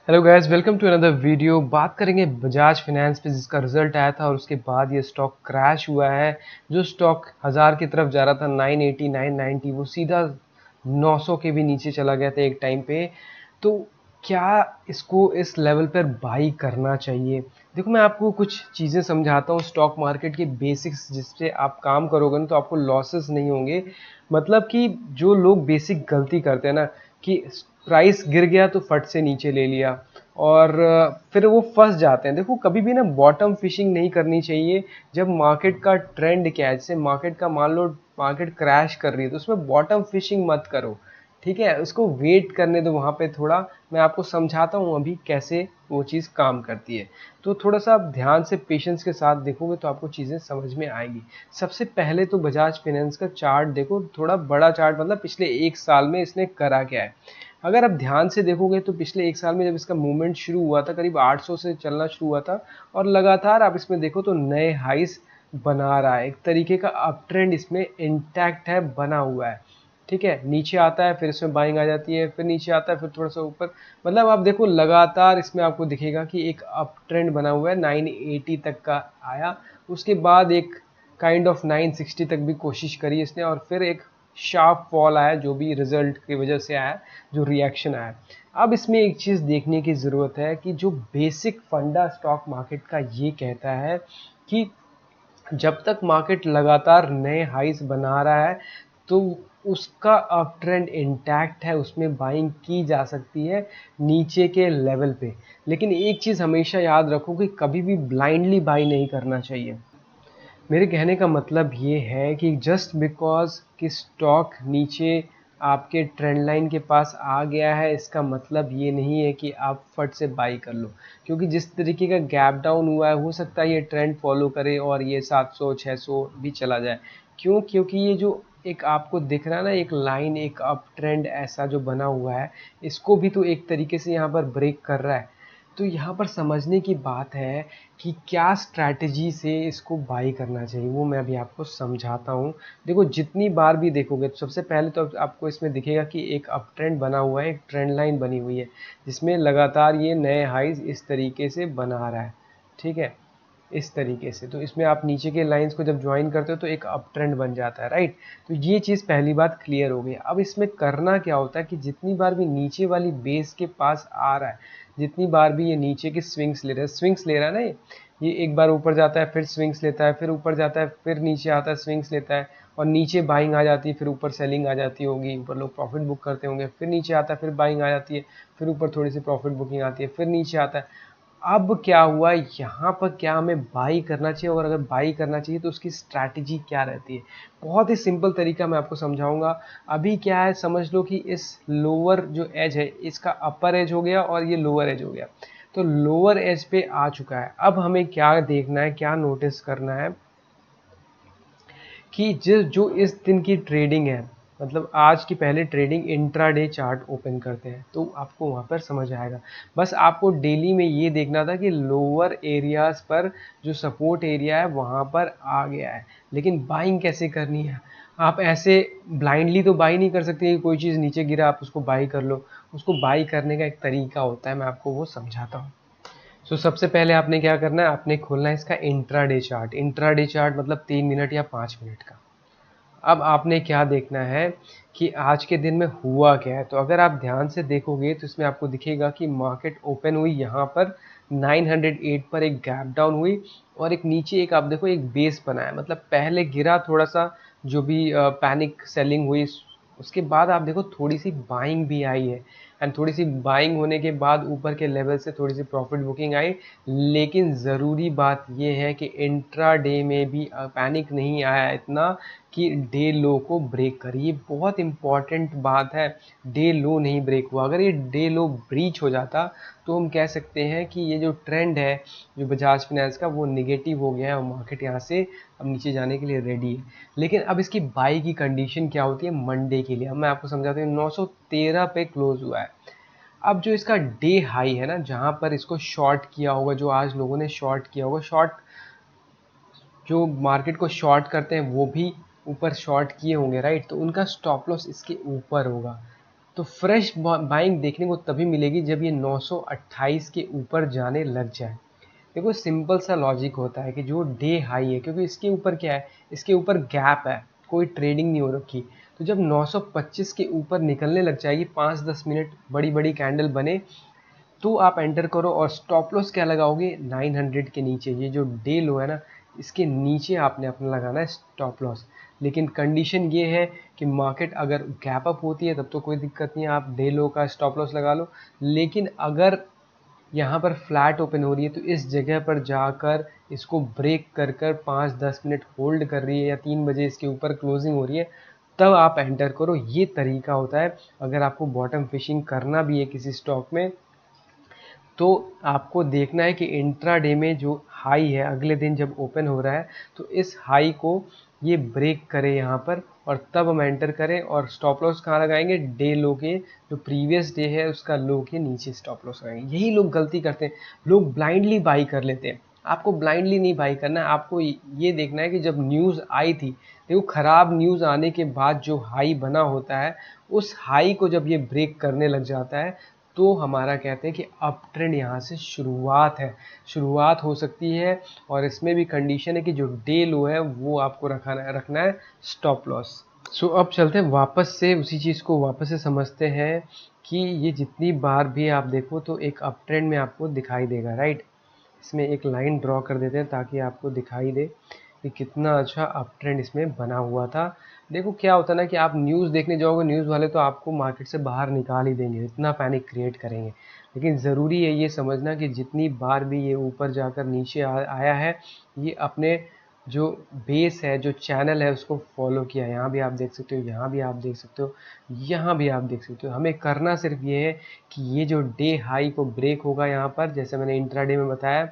Hello guys, welcome to another video. बात करेंगे Bajaj finance पे जिसका रिजल्ट आया था और उसके बाद ये स्टॉक क्रैश हुआ है। जो स्टॉक 1000 की तरफ जा रहा था 980 990, वो सीधा 900 के भी नीचे चला गया था एक टाइम पे। तो क्या इसको इस लेवल पर बाई करना चाहिए? देखो, मैं आपको कुछ चीज़ें समझाता हूँ स्टॉक मार्केट के बेसिक्स, जिससे आप काम करोगे ना तो आपको लॉसेस नहीं होंगे। मतलब कि जो लोग बेसिक गलती करते हैं ना, कि प्राइस गिर गया तो फट से नीचे ले लिया और फिर वो फंस जाते हैं। देखो, कभी भी ना बॉटम फिशिंग नहीं करनी चाहिए। जब मार्केट का ट्रेंड क्या है, जैसे मार्केट का मान लो मार्केट क्रैश कर रही है तो उसमें बॉटम फिशिंग मत करो। ठीक है, उसको वेट करने दो वहाँ पे थोड़ा। मैं आपको समझाता हूँ अभी कैसे वो चीज़ काम करती है। तो थोड़ा सा आप ध्यान से पेशेंस के साथ देखोगे तो आपको चीज़ें समझ में आएगी। सबसे पहले तो बजाज फाइनेंस का चार्ट देखो, थोड़ा बड़ा चार्ट, मतलब पिछले एक साल में इसने करा क्या है। अगर आप ध्यान से देखोगे तो पिछले एक साल में जब इसका मूवमेंट शुरू हुआ था, करीब 800 से चलना शुरू हुआ था और लगातार आप इसमें देखो तो नए हाइस बना रहा है। एक तरीके का अप ट्रेंड इसमें इंटैक्ट है, बना हुआ है। ठीक है, नीचे आता है फिर इसमें बाइंग आ जाती है, फिर नीचे आता है फिर थोड़ा सा ऊपर। मतलब आप देखो लगातार इसमें आपको दिखेगा कि एक अप ट्रेंड बना हुआ है। 980 तक का आया, उसके बाद एक काइंड ऑफ 960 तक भी कोशिश करी इसने और फिर एक शार्प फॉल आया, जो भी रिजल्ट की वजह से आया, जो रिएक्शन आया। अब इसमें एक चीज़ देखने की ज़रूरत है कि जो बेसिक फंडा स्टॉक मार्केट का ये कहता है कि जब तक मार्केट लगातार नए हाइस बना रहा है तो उसका अप ट्रेंड इंटैक्ट है, उसमें बाइंग की जा सकती है नीचे के लेवल पे। लेकिन एक चीज़ हमेशा याद रखो कि कभी भी ब्लाइंडली बाई नहीं करना चाहिए। मेरे कहने का मतलब ये है कि जस्ट बिकॉज कि स्टॉक नीचे आपके ट्रेंड लाइन के पास आ गया है, इसका मतलब ये नहीं है कि आप फट से बाई कर लो। क्योंकि जिस तरीके का गैप डाउन हुआ है, हो सकता है ये ट्रेंड फॉलो करे और ये 700 600 भी चला जाए। क्यों? क्योंकि ये जो एक आपको दिख रहा है ना, एक लाइन, एक अप ट्रेंड ऐसा जो बना हुआ है, इसको भी तो एक तरीके से यहाँ पर ब्रेक कर रहा है। तो यहाँ पर समझने की बात है कि क्या स्ट्रैटेजी से इसको बाई करना चाहिए, वो मैं अभी आपको समझाता हूँ। देखो, जितनी बार भी देखोगे तो सबसे पहले तो आपको इसमें दिखेगा कि एक अप ट्रेंड बना हुआ है, एक ट्रेंड लाइन बनी हुई है जिसमें लगातार ये नए हाइज इस तरीके से बना रहा है। ठीक है, इस तरीके से। तो इसमें आप नीचे के लाइंस को जब ज्वाइन करते हो तो एक अप ट्रेंड बन जाता है, राइट। तो ये चीज़ पहली बात क्लियर हो गई। अब इसमें करना क्या होता है कि जितनी बार भी नीचे वाली बेस के पास आ रहा है, जितनी बार भी ये नीचे के स्विंग्स ले रहा है, स्विंग्स ले रहा है ना, ये एक बार ऊपर जाता है फिर स्विंग्स लेता है, फिर ऊपर जाता है फिर नीचे आता है स्विंग्स लेता है, और नीचे बाइंग आ जाती है, फिर ऊपर सेलिंग आ जाती होगी, ऊपर लोग प्रॉफिट बुक करते होंगे, फिर नीचे आता है फिर बाइंग आ जाती है, फिर ऊपर थोड़ी सी प्रॉफिट बुकिंग आती है, फिर नीचे आता है। अब क्या हुआ यहाँ पर, क्या हमें बाई करना चाहिए, और अगर बाई करना चाहिए तो उसकी स्ट्रैटेजी क्या रहती है? बहुत ही सिंपल तरीका मैं आपको समझाऊंगा। अभी क्या है, समझ लो कि इस लोअर जो एज है, इसका अपर एज हो गया और ये लोअर एज हो गया। तो लोअर एज पे आ चुका है। अब हमें क्या देखना है, क्या नोटिस करना है कि जो इस दिन की ट्रेडिंग है, मतलब आज की पहले ट्रेडिंग इंट्राडे चार्ट ओपन करते हैं तो आपको वहाँ पर समझ आएगा। बस आपको डेली में ये देखना था कि लोअर एरियाज पर जो सपोर्ट एरिया है वहाँ पर आ गया है। लेकिन बाइंग कैसे करनी है? आप ऐसे ब्लाइंडली तो बाई नहीं कर सकते कि कोई चीज़ नीचे गिरा आप उसको बाई कर लो। उसको बाई करने का एक तरीका होता है, मैं आपको वो समझाता हूँ। सबसे पहले आपने क्या करना है, आपने खोलना है इसका इंट्राडे चार्ट। इंट्राडे चार्ट मतलब 3 मिनट या 5 मिनट का। अब आपने क्या देखना है कि आज के दिन में हुआ क्या है। तो अगर आप ध्यान से देखोगे तो इसमें आपको दिखेगा कि मार्केट ओपन हुई यहाँ पर 908 पर, एक गैप डाउन हुई और एक नीचे एक आप देखो एक बेस बना है। मतलब पहले गिरा थोड़ा सा, जो भी पैनिक सेलिंग हुई, उसके बाद आप देखो थोड़ी सी बाइंग भी आई है। एंड थोड़ी सी बाइंग होने के बाद ऊपर के लेवल से थोड़ी सी प्रॉफिट बुकिंग आई। लेकिन ज़रूरी बात यह है कि इंट्रा डे में भी पैनिक नहीं आया इतना कि डे लो को ब्रेक करे। ये बहुत इंपॉर्टेंट बात है, डे लो नहीं ब्रेक हुआ। अगर ये डे लो ब्रीच हो जाता तो हम कह सकते हैं कि ये जो ट्रेंड है जो बजाज फाइनेंस का, वो निगेटिव हो गया है और मार्केट यहाँ से अब नीचे जाने के लिए रेडी है। लेकिन अब इसकी बाई की कंडीशन क्या होती है मंडे के लिए, अब मैं आपको समझाता हूँ। 913 पे क्लोज हुआ है। अब जो इसका डे हाई है ना, जहाँ पर इसको शॉर्ट किया होगा, जो आज लोगों ने शॉर्ट किया होगा, शॉर्ट जो मार्केट को शॉर्ट करते हैं वो भी ऊपर शॉर्ट किए होंगे, राइट। तो उनका स्टॉप लॉस इसके ऊपर होगा। तो फ्रेश बाइंग देखने को तभी मिलेगी जब ये 928 के ऊपर जाने लग जाए। देखो सिंपल सा लॉजिक होता है कि जो डे हाई है, क्योंकि इसके ऊपर क्या है, इसके ऊपर गैप है, कोई ट्रेडिंग नहीं हो रखी, तो जब 925 के ऊपर निकलने लग जाएगी, 5-10 मिनट बड़ी बड़ी कैंडल बने, तो आप एंटर करो। और स्टॉप लॉस क्या लगाओगे, 900 के नीचे, ये जो डे लो है ना, इसके नीचे आपने अपना लगाना है स्टॉप लॉस। लेकिन कंडीशन ये है कि मार्केट अगर गैप अप होती है तब तो कोई दिक्कत नहीं है, आप डे लो का स्टॉप लॉस लगा लो। लेकिन अगर यहाँ पर फ्लैट ओपन हो रही है तो इस जगह पर जाकर इसको ब्रेक कर कर 5-10 मिनट होल्ड कर रही है या 3 बजे इसके ऊपर क्लोजिंग हो रही है, तब आप एंटर करो। ये तरीका होता है अगर आपको बॉटम फिशिंग करना भी है किसी स्टॉक में। तो आपको देखना है कि इंट्राडे में जो हाई है, अगले दिन जब ओपन हो रहा है, तो इस हाई को ये ब्रेक करे यहाँ पर, और तब हम एंटर करें। और स्टॉप लॉस कहाँ लगाएंगे, डे लो के, जो प्रीवियस डे है उसका लो के नीचे स्टॉप लॉस लगाएंगे। यही लोग गलती करते हैं, लोग ब्लाइंडली बाई कर लेते हैं। आपको ब्लाइंडली नहीं बाई करना है, आपको ये देखना है कि जब न्यूज़ आई थी, देखो खराब न्यूज़ आने के बाद जो हाई बना होता है, उस हाई को जब ये ब्रेक करने लग जाता है, तो हमारा कहते हैं कि अप ट्रेंड यहाँ से शुरुआत है, शुरुआत हो सकती है। और इसमें भी कंडीशन है कि जो डे लो है वो आपको रखना है स्टॉप लॉस। सो अब चलते हैं वापस से उसी चीज़ को वापस से समझते हैं कि ये जितनी बार भी आप देखो तो एक अप ट्रेंड में आपको दिखाई देगा, राइट। इसमें एक लाइन ड्रॉ कर देते हैं ताकि आपको दिखाई दे कि कितना अच्छा अप ट्रेंड इसमें बना हुआ था। देखो क्या होता है ना कि आप न्यूज़ देखने जाओगे, न्यूज़ वाले तो आपको मार्केट से बाहर निकाल ही देंगे, इतना पैनिक क्रिएट करेंगे। लेकिन ज़रूरी है ये समझना कि जितनी बार भी ये ऊपर जाकर नीचे आया है, ये अपने जो बेस है, जो चैनल है, उसको फॉलो किया। यहाँ भी आप देख सकते हो, यहाँ भी आप देख सकते हो, यहाँ भी आप देख सकते हो। हमें करना सिर्फ ये है कि ये जो डे हाई को ब्रेक होगा यहाँ पर, जैसे मैंने इंट्राडे में बताया,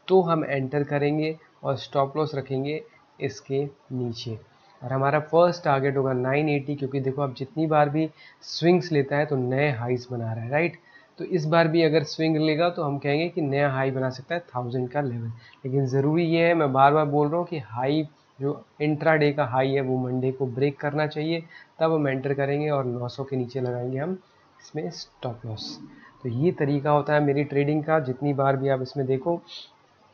तो हम एंटर करेंगे और स्टॉप लॉस रखेंगे इसके नीचे। और हमारा फर्स्ट टारगेट होगा 980, क्योंकि देखो अब जितनी बार भी स्विंग्स लेता है तो नए हाइस बना रहा है, राइट। तो इस बार भी अगर स्विंग लेगा तो हम कहेंगे कि नया हाई बना सकता है 1000 का लेवल। लेकिन ज़रूरी ये है, मैं बार बार बोल रहा हूँ कि हाई जो इंट्राडे का हाई है वो मंडे को ब्रेक करना चाहिए, तब हम एंटर करेंगे और 900 के नीचे लगाएंगे हम इसमें स्टॉप लॉस। तो ये तरीका होता है मेरी ट्रेडिंग का। जितनी बार भी आप इसमें देखो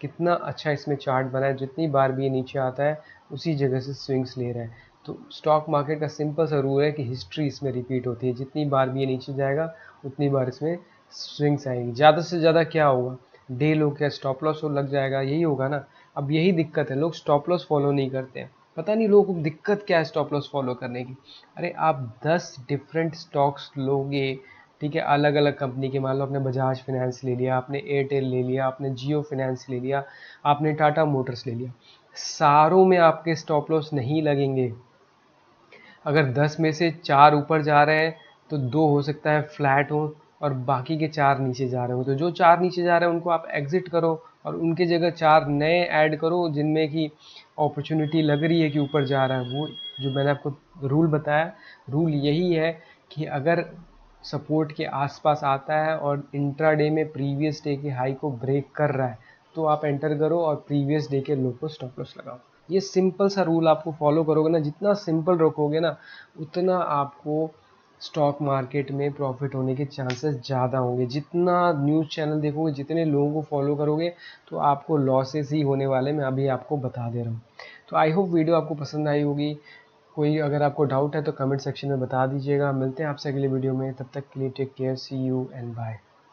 कितना अच्छा इसमें चार्ट बना है, जितनी बार भी ये नीचे आता है उसी जगह से स्विंग्स ले रहा है। तो स्टॉक मार्केट का सिंपल सा रूल है कि हिस्ट्री इसमें रिपीट होती है, जितनी बार भी ये नीचे जाएगा उतनी बार इसमें स्विंग्स आएंगी। ज़्यादा से ज़्यादा क्या होगा, डे लो क्या स्टॉप लॉस लग जाएगा, यही होगा ना। अब यही दिक्कत है, लोग स्टॉप लॉस फॉलो नहीं करते हैं। पता नहीं लोगों को दिक्कत क्या है स्टॉप लॉस फॉलो करने की। अरे आप 10 डिफरेंट स्टॉक्स लोगे, ठीक है, अलग अलग कंपनी के, मान लो आपने बजाज फाइनेंस ले लिया, आपने एयरटेल ले लिया, आपने जियो फाइनेंस ले लिया, आपने टाटा मोटर्स ले लिया, सारों में आपके स्टॉप लॉस नहीं लगेंगे। अगर 10 में से 4 ऊपर जा रहे हैं तो 2 हो सकता है फ्लैट हो और बाकी के 4 नीचे जा रहे हो। तो जो 4 नीचे जा रहे हैं उनको आप एग्जिट करो और उनके जगह 4 नए ऐड करो जिनमें कि अपॉर्चुनिटी लग रही है कि ऊपर जा रहा है। वो जो मैंने आपको रूल बताया, रूल यही है कि अगर सपोर्ट के आसपास आता है और इंट्राडे में प्रीवियस डे के हाई को ब्रेक कर रहा है, तो आप एंटर करो और प्रीवियस डे के लो को स्टॉप लॉस लगाओ। ये सिंपल सा रूल आपको फॉलो करोगे ना, जितना सिंपल रखोगे ना, उतना आपको स्टॉक मार्केट में प्रॉफिट होने के चांसेस ज़्यादा होंगे। जितना न्यूज़ चैनल देखोगे, जितने लोगों को फॉलो करोगे, तो आपको लॉसेस ही होने वाले, मैं अभी आपको बता दे रहा हूँ। तो आई होप वीडियो आपको पसंद आई होगी। कोई अगर आपको डाउट है तो कमेंट सेक्शन में बता दीजिएगा। मिलते हैं आपसे अगले वीडियो में, तब तक के लिए take care, see you and bye.